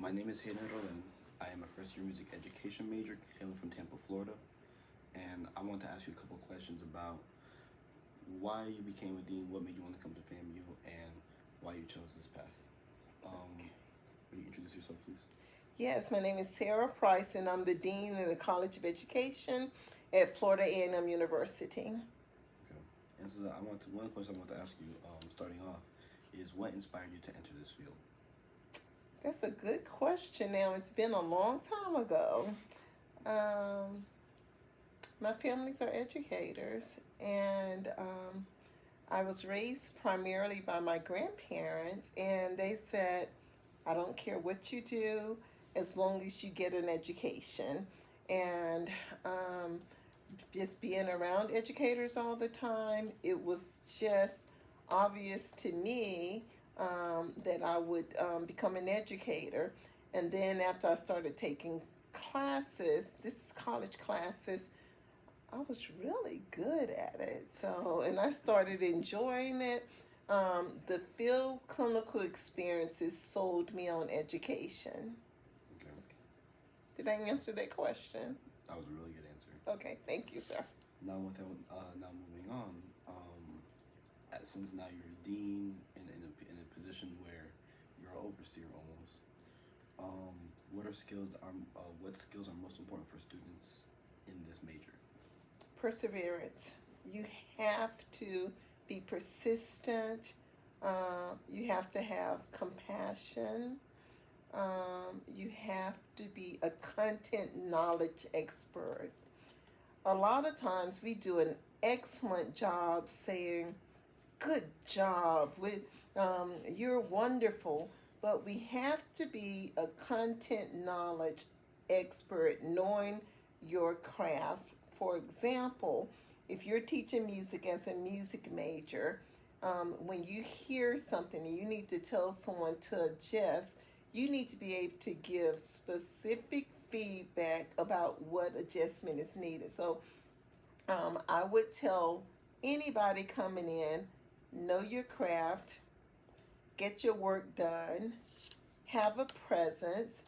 My name is Hayden Roland. I am a first year music education major hailing from Tampa, Florida. And I want to ask you a couple of questions about why you became a dean, what made you want to come to FAMU, and why you chose this path. Will you introduce yourself, please? Yes, my name is Sarah Price, and I'm the Dean of the College of Education at Florida A&M University. Okay. And so one question I want to ask you, starting off, is what inspired you to enter this field? That's a good question. Now, it's been a long time ago. Um, my families are educators, and I was raised primarily by my grandparents, and they said, I don't care what you do as long as you get an education. And um, just being around educators all the time, it was just obvious to me that I would become an educator. And then after I started taking classes, this is college classes, I was really good at it. So, and I started enjoying it. The field clinical experiences sold me on education. Okay. Did I answer that question? That was a really good answer. Okay, thank you, sir. Now moving on, since now you're a dean in a position where you're an overseer almost, what skills are most important for students in this major? Perseverance. You have to be persistent. You have to have compassion. You have to be a content knowledge expert. A lot of times we do an excellent job saying, good job, you're wonderful, but we have to be a content knowledge expert, knowing your craft. For example, if you're teaching music as a music major, when you hear something and you need to tell someone to adjust, you need to be able to give specific feedback about what adjustment is needed. So I would tell anybody coming in, know your craft, get your work done, have a presence,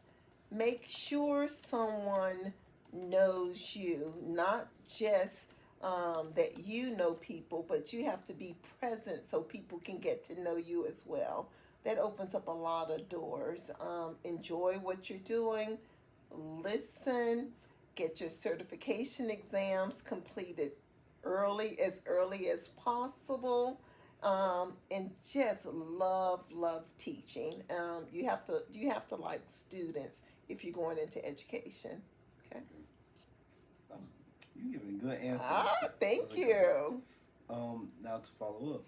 make sure someone knows you, not just that you know people, but you have to be present so people can get to know you as well. That opens up a lot of doors. Enjoy what you're doing, listen, get your certification exams completed early as possible, and just love teaching. You have to like students if you're going into education. Okay. You're giving good answers. Thank you. Now to follow up,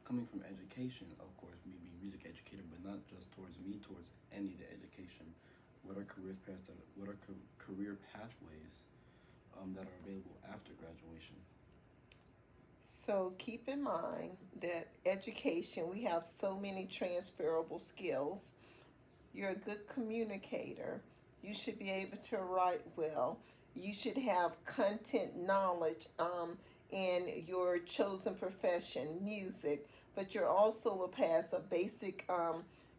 coming from education, of course, me being music educator, but not just towards me, towards any of the education. What are career pathways that are available after graduation? So keep in mind that education, we have so many transferable skills. You're a good communicator. You should be able to write well. You should have content knowledge in your chosen profession, music. But you're also will pass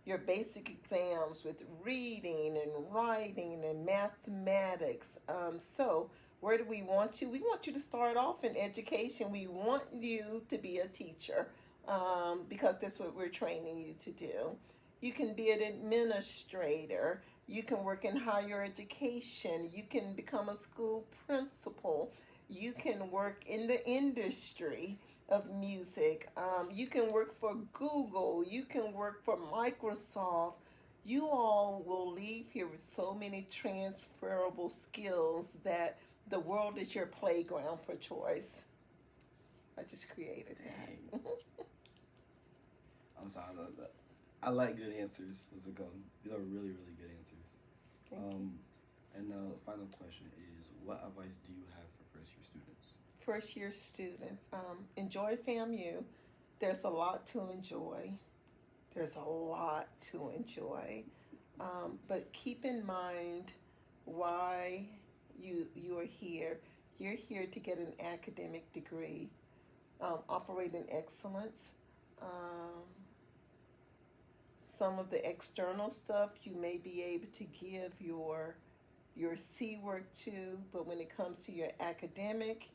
your basic exams with reading and writing and mathematics. So where do we want you? We want you to start off in education. We want you to be a teacher because that's what we're training you to do. You can be an administrator. You can work in higher education. You can become a school principal. You can work in the industry of music. You can work for Google. You can work for Microsoft. You all will leave here with so many transferable skills that the world is your playground for choice. I just created that. I'm sorry about that. I like good answers. Those are good. These are really, really good answers. Thank you. And now the final question is, what advice do you have for first year students? First year students, enjoy FAMU. There's a lot to enjoy. There's a lot to enjoy. But keep in mind why you are here. You're here to get an academic degree, operate in excellence, some of the external stuff you may be able to give your C work to, but when it comes to your academics,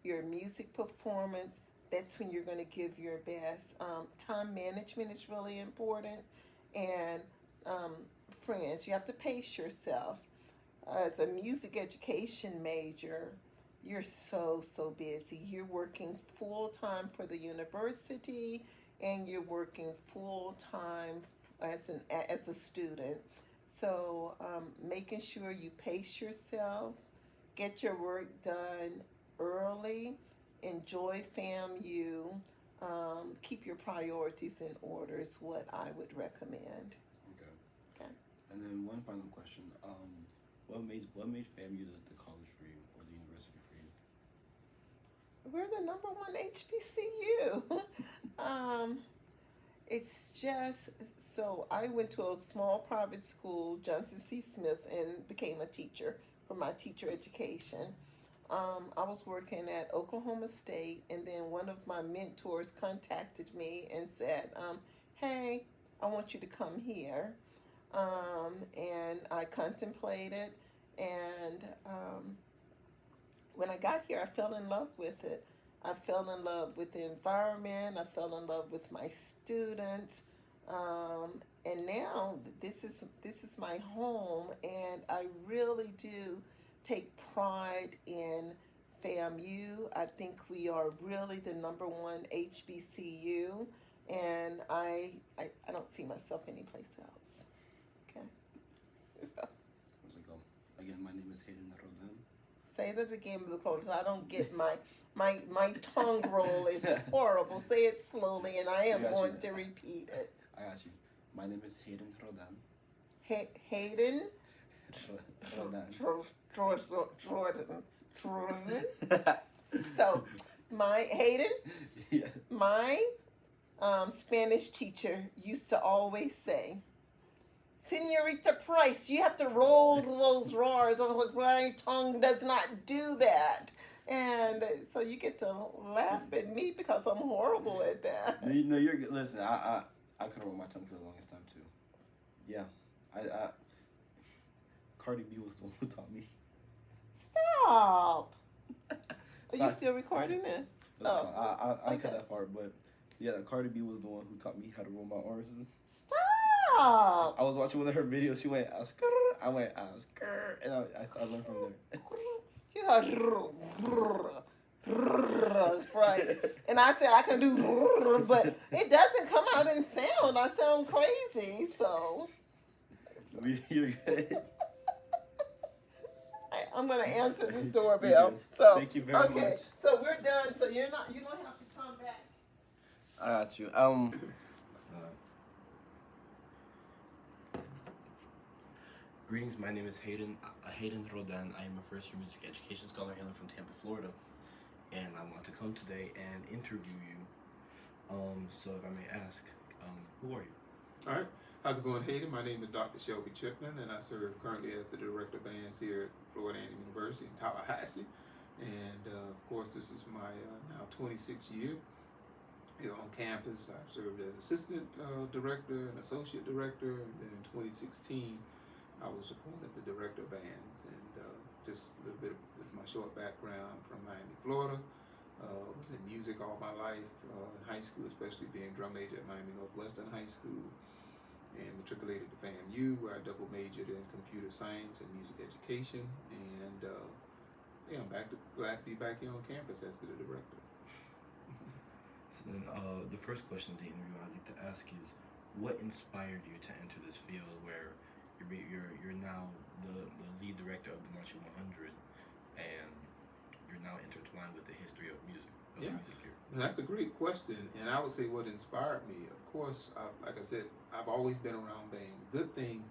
your music performance, that's when you're going to give your best. Time management is really important, and friends, you have to pace yourself. As a music education major, you're so busy. You're working full time for the university, and you're working full time as a student. So making sure you pace yourself, get your work done early, enjoy FAMU, keep your priorities in order is what I would recommend. Okay. Okay. And then one final question. What made FAMU the college for you or the university for you? We're the number one HBCU. It's just so I went to a small private school, Johnson C. Smith, and became a teacher for my teacher education. I was working at Oklahoma State, and then one of my mentors contacted me and said, "Hey, I want you to come here." And I contemplated, and when I got here, I fell in love with it. I fell in love with the environment. I fell in love with my students, and now this is my home, and I really do take pride in FAMU. I think we are really the number one HBCU, and I don't see myself anyplace else. Okay. Again, my name is Hayden Rodan. Say that again because I don't get my tongue roll is horrible. Say it slowly, and I am going to repeat it. I got you. My name is Hayden Rodan. Hayden Rodan. Jordan. So, my Hayden, Yeah. my Spanish teacher used to always say, "Senorita Price, you have to roll those R's." I was like, my tongue does not do that. And so you get to laugh at me because I'm horrible at that. No, you're good. Listen, I could roll my tongue for the longest time too. Yeah, I Cardi B was the one who taught me. Stop. Are you still recording this? I okay. cut that part, but yeah, Cardi B was the one who taught me how to roll my R's. Stop. I was watching one of her videos. She went Oscar. I went Oscar, and I started learning from there. You right. And I said I can do, but it doesn't come out in sound. I sound crazy, so. You're good. I'm gonna answer this doorbell. So thank you very much. Okay, so we're done. So you don't have to come back. I got you. Greetings, my name is Hayden Rodan. I am a first-year music education scholar hailing from Tampa, Florida, and I want to come today and interview you. So if I may ask, who are you? All right. How's it going, Hayden? My name is Dr. Shelby Chipman, and I serve currently as the Director of Bands here at Florida A&M University in Tallahassee. And, of course, this is my now 26th year here on campus. I've served as Assistant Director and Associate Director, and then in 2016, I was appointed the Director of Bands. And just a little bit of my short background from Miami, Florida. Was in music all my life, in high school, especially being drum major at Miami Northwestern High School, and matriculated to FAMU, where I double majored in computer science and music education. And yeah, I'm glad to be back here on campus as the director. So then, the first question of the interview I'd like to ask is, what inspired you to enter this field where you're now the lead director of the Marching 100, and you're now intertwined with the history of music here? And that's a great question, and I would say what inspired me, of course, like I said, I've always been around band. The good thing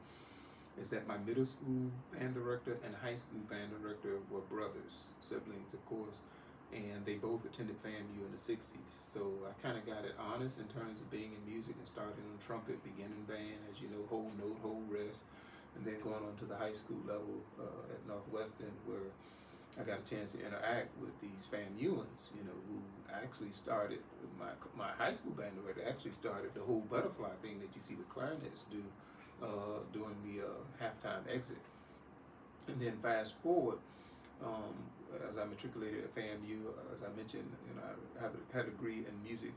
is that my middle school band director and high school band director were brothers, siblings, of course, and they both attended FAMU in the 60s. So I kind of got it honest in terms of being in music and starting on trumpet, beginning band, as you know, whole note, whole rest, and then going on to the high school level at Northwestern, where I got a chance to interact with these FAMUans, who actually started my high school band director actually started the whole butterfly thing that you see the clarinets do during the halftime exit. And then fast forward, as I matriculated at FAMU, as I mentioned, I had a degree in music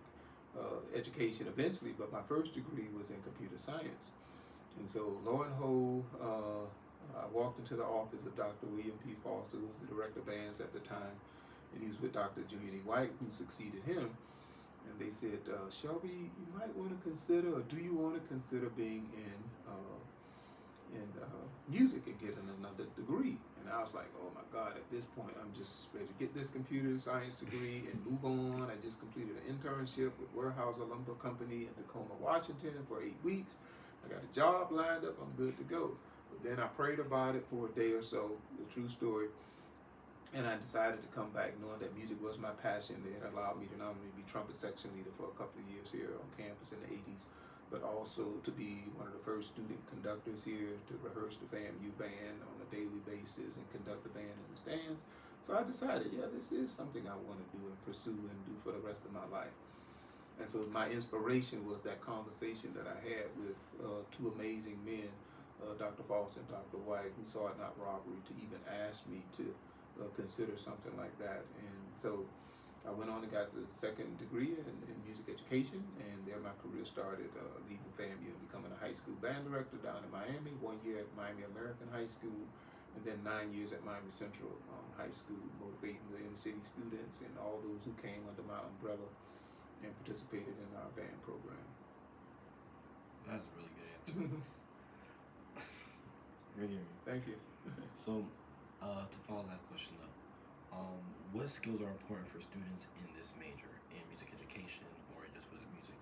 education eventually, but my first degree was in computer science. And so, lo and behold, I walked into the office of Dr. William P. Foster, who was the director of bands at the time, and he was with Dr. Julian E. White, who succeeded him. And they said, Shelby, you might want to consider, or do you want to consider being in music and getting another degree? And I was like, oh my God, at this point, I'm just ready to get this computer science degree and move on. I just completed an internship with Weyerhaeuser Lumber Company in Tacoma, Washington for 8 weeks. I got a job lined up, I'm good to go. But then I prayed about it for a day or so, the true story, and I decided to come back knowing that music was my passion. They had allowed me to not only be trumpet section leader for a couple of years here on campus in the 80s, but also to be one of the first student conductors here to rehearse the FAMU band on a daily basis and conduct the band in the stands. So I decided, yeah, this is something I want to do and pursue and do for the rest of my life. And so my inspiration was that conversation that I had with two amazing men, Dr. Foster and Dr. White, who saw it not robbery to even ask me to consider something like that. And so I went on and got the second degree in music education, and there my career started, leaving FAMU and becoming a high school band director down in Miami, 1 year at Miami American High School, and then 9 years at Miami Central High School, motivating the inner city students and all those who came under my umbrella and participated in our band program. That's a really good answer. Really. Thank you. So, to follow that question though, what skills are important for students in this major, in music education or just with music?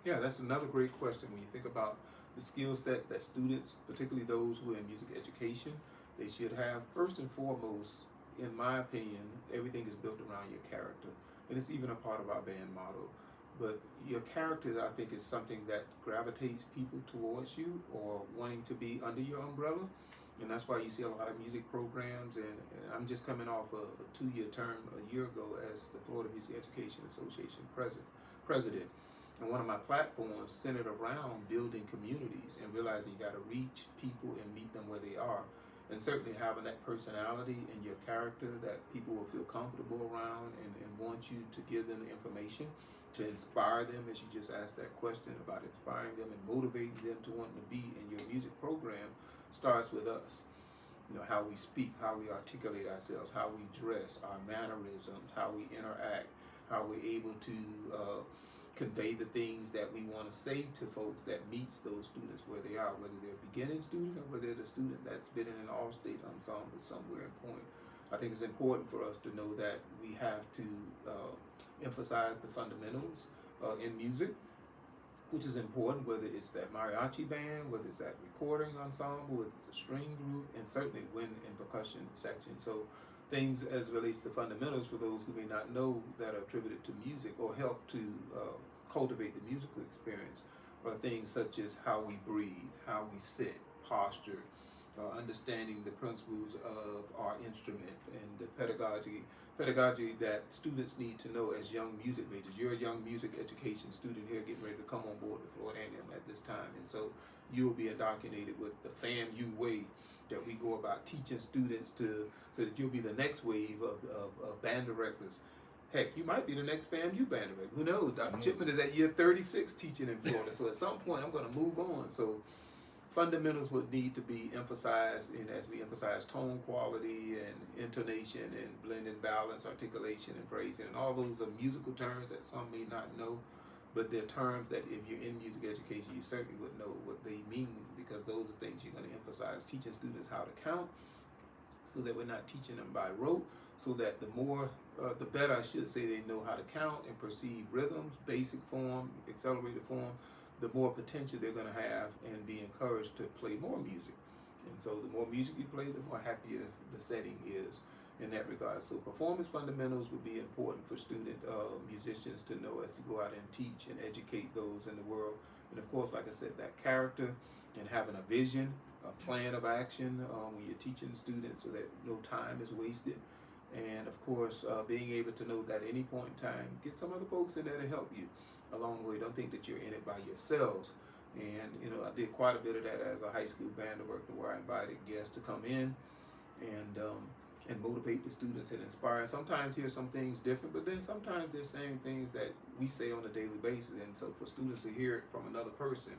Yeah, that's another great question. When you think about the skill set that students, particularly those who are in music education, they should have, first and foremost, in my opinion, everything is built around your character. And it's even a part of our band motto. But your character, I think, is something that gravitates people towards you or wanting to be under your umbrella. And that's why you see a lot of music programs. And I'm just coming off a 2-year term a year ago as the Florida Music Education Association president. And one of my platforms centered around building communities and realizing you got to reach people and meet them where they are. And certainly having that personality and your character that people will feel comfortable around and want you to give them the information to inspire them, as you just asked that question about inspiring them and motivating them to want to be in your music program, starts with us. How we speak, how we articulate ourselves, how we dress, our mannerisms, how we interact, how we're able to convey the things that we want to say to folks that meets those students where they are, whether they're a beginning student or whether they're the student that's been in an all-state ensemble somewhere in point. I think it's important for us to know that we have to emphasize the fundamentals in music, which is important, whether it's that mariachi band, whether it's that recording ensemble, whether it's a string group, and certainly wind and percussion section. So things as it relates to fundamentals for those who may not know that are attributed to music or help to cultivate the musical experience are things such as how we breathe, how we sit, posture, understanding the principles of our instrument and the pedagogy that students need to know as young music majors. You're a young music education student here getting ready to come on board with Florida A&M at this time, and so you'll be indoctrinated with the FAMU way that we go about teaching students so that you'll be the next wave of band directors. Heck, you might be the next FAMU band director. Who knows? Dr. Chipman is at year 36 teaching in Florida, so at some point I'm going to move on. So fundamentals would need to be emphasized, and as we emphasize tone quality and intonation and blend and balance, articulation and phrasing, and all those are musical terms that some may not know, but they're terms that if you're in music education, you certainly would know what they mean, because those are things you're going to emphasize, teaching students how to count, so that we're not teaching them by rote, so that the better, I should say, they know how to count and perceive rhythms, basic form, accelerated form, the more potential they're going to have and be encouraged to play more music. And so the more music you play, the more happier the setting is in that regard. So performance fundamentals would be important for student musicians to know as you go out and teach and educate those in the world. And of course, like I said, that character and having a vision, a plan of action when you're teaching students so that no time is wasted. And of course, being able to know that at any point in time, get some other folks in there to help you along the way. Don't think that you're in it by yourselves. And I did quite a bit of that as a high school band director, where I invited guests to come in and motivate the students and inspire. Sometimes hear some things different, but then sometimes they're saying things that we say on a daily basis. And so for students to hear it from another person,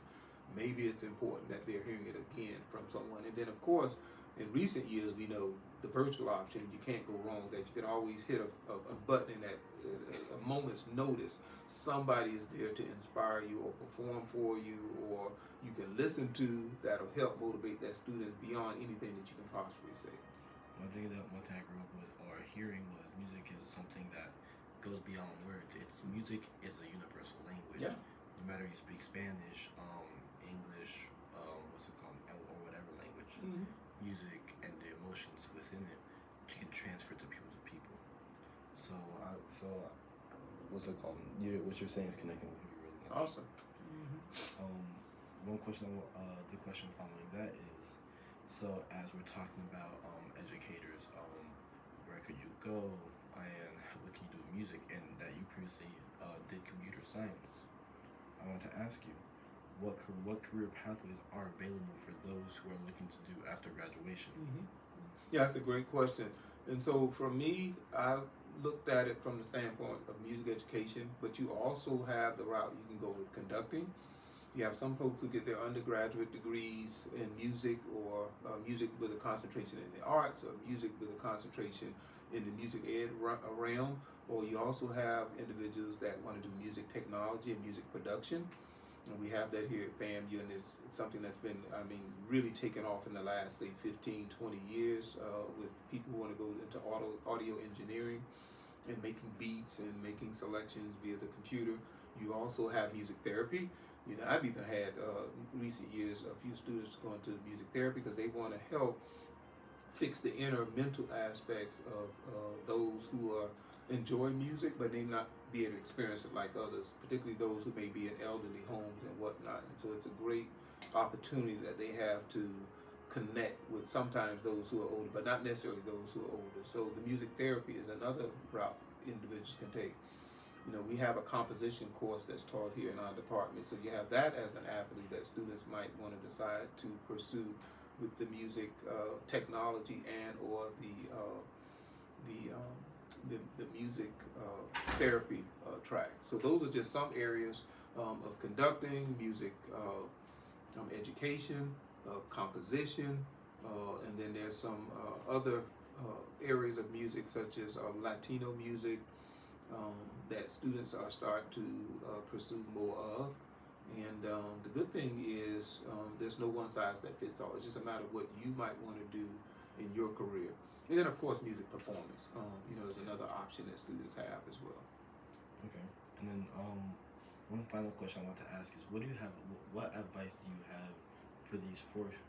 maybe it's important that they're hearing it again from someone. And then of course, in recent years, we know the virtual option, you can't go wrong with that. You can always hit a button in that a moment's notice. Somebody is there to inspire you or perform for you, or you can listen to, that'll help motivate that student beyond anything that you can possibly say. One thing I grew up with or hearing was music is something that goes beyond words. Music is a universal language. Yeah. No matter you speak Spanish, English, what's it called, or whatever language, music and the emotions within it, you can transfer to people. So what's it called? What you're saying is connecting with me really much. Awesome. One question, the question following that is, so as we're talking about educators, where could you go and what can you do with music, and that you previously did computer science, I want to ask you, what career pathways are available for those who are looking to do after graduation? Yeah, that's a great question. And so for me, I looked at it from the standpoint of music education, but you also have the route you can go with conducting. You have some folks who get their undergraduate degrees in music, or music with a concentration in the arts, or music with a concentration in the music ed realm, or you also have individuals that want to do music technology and music production. And we have that here at FAMU, and it's something that's been, really taken off in the last, say, 15, 20 years with people who want to go into audio engineering and making beats and making selections via the computer. You also have music therapy. I've even had recent years a few students going to music therapy because they want to help fix the inner mental aspects of those who enjoy music, but may not be able to experience it like others, particularly those who may be in elderly homes and whatnot. And so it's a great opportunity that they have to connect with sometimes those who are older, but not necessarily those who are older. So the music therapy is another route individuals can take. We have a composition course that's taught here in our department. So you have that as an avenue that students might want to decide to pursue with the music technology and or the music therapy track. So those are just some areas of conducting, music education, composition, and then there's some other areas of music such as Latino music that students are starting to pursue more of. And the good thing is there's no one size that fits all. It's just a matter of what you might want to do in your career. And then of course music performance, is another option that students have as well. Okay. And then one final question I want to ask is, what advice do you have for these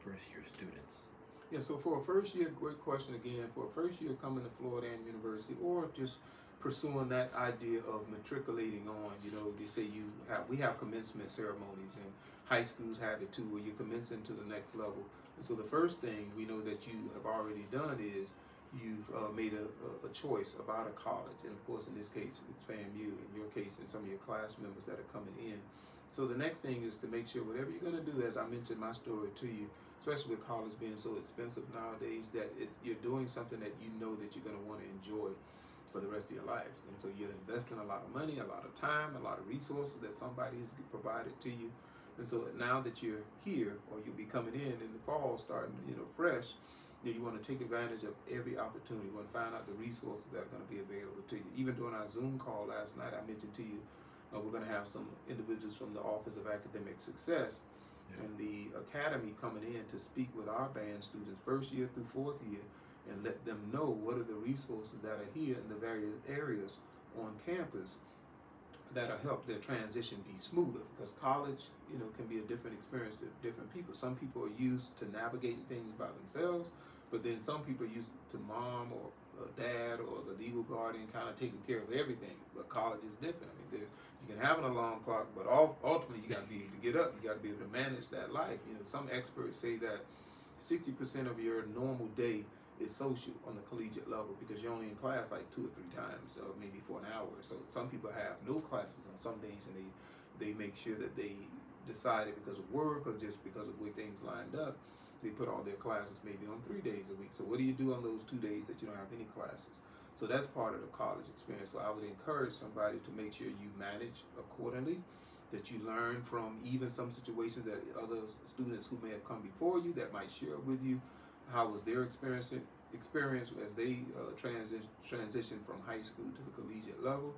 first year students? Yeah, so for a first year, great question again. For a first year coming to Florida University, or just pursuing that idea of matriculating on, they say we have commencement ceremonies, and high schools have it too, where you're commencing to the next level. And so the first thing we know that you have already done is you've made a choice about a college. And of course, in this case, it's FAMU. In your case, and some of your class members that are coming in. So the next thing is to make sure whatever you're going to do, as I mentioned my story to you, especially with college being so expensive nowadays, that you're doing something that you know that you're going to want to enjoy for the rest of your life. And so you're investing a lot of money, a lot of time, a lot of resources that somebody has provided to you. And so now that you're here, or you'll be coming in the fall, starting fresh, you want to take advantage of every opportunity. You want to find out the resources that are going to be available to you. Even during our Zoom call last night, I mentioned to you we're going to have some individuals from the Office of Academic Success and the Academy coming in to speak with our band students first year through fourth year, and let them know what are the resources that are here in the various areas on campus that'll help their transition be smoother. Because college, can be a different experience to different people. Some people are used to navigating things by themselves, but then some people are used to mom or dad or the legal guardian kind of taking care of everything. But college is different. You can have an alarm clock, but ultimately you got to be able to get up. You got to be able to manage that life. Some experts say that 60% of your normal day is social on the collegiate level, because you're only in class like 2 or 3 times, or maybe for an hour. So some people have no classes on some days, and they make sure that they decided because of work or just because of the way things lined up, they put all their classes maybe on 3 days a week. So what do you do on those 2 days that you don't have any classes? So that's part of the college experience. So I would encourage somebody to make sure you manage accordingly, that you learn from even some situations that other students who may have come before you that might share with you how was their experience as they transition from high school to the collegiate level.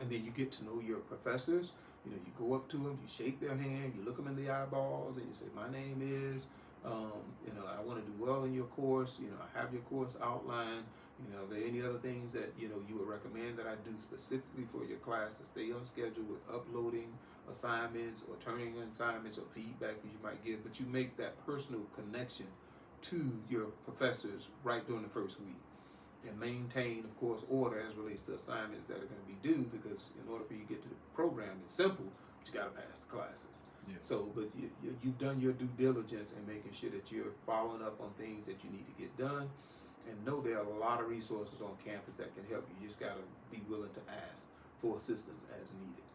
And then you get to know your professors. You know, you go up to them, you shake their hand, you look them in the eyeballs, and you say, my name is, you know, I want to do well in your course. You know, I have your course outlined. You know, are there any other things that, you know, you would recommend that I do specifically for your class to stay on schedule with uploading assignments or turning in assignments or feedback that you might give? But you make that personal connection to your professors right during the first week. And maintain, of course, order as relates to assignments that are going to be due, because in order for you to get to the program, it's simple, but you got to pass the classes. Yeah. So, but you've done your due diligence in making sure that you're following up on things that you need to get done, and know there are a lot of resources on campus that can help you. You just got to be willing to ask for assistance as needed.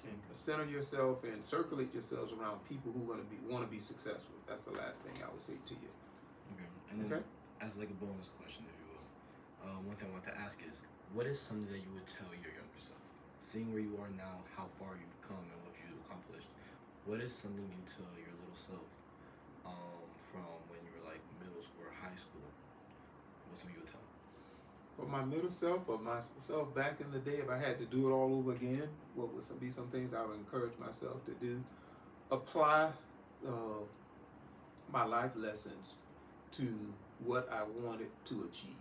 And center yourself and circulate yourselves around people who want to be successful. That's the last thing I would say to you. Okay. And then, as like a bonus question, if you will, one thing I want to ask is, what is something that you would tell your younger self? Seeing where you are now, how far you've come, and what you've accomplished, what is something you tell your little self from when you were like middle school or high school? What's something you would tell? For my middle self or myself back in the day, if I had to do it all over again, what would be some things I would encourage myself to do? Apply my life lessons to what I wanted to achieve.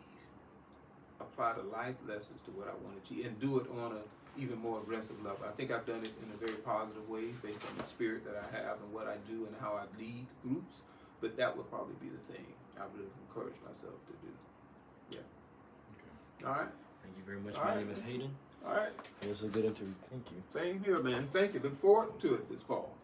Apply the life lessons to what I want to achieve, and do it on a even more aggressive level. I think I've done it in a very positive way based on the spirit that I have and what I do and how I lead groups. But that would probably be the thing I would encourage myself to do. Yeah. Okay. All right. Thank you very much. All My right. name is Hayden. All right. It was a good interview. Thank you. Same here, man. Thank you. Look forward to it this fall.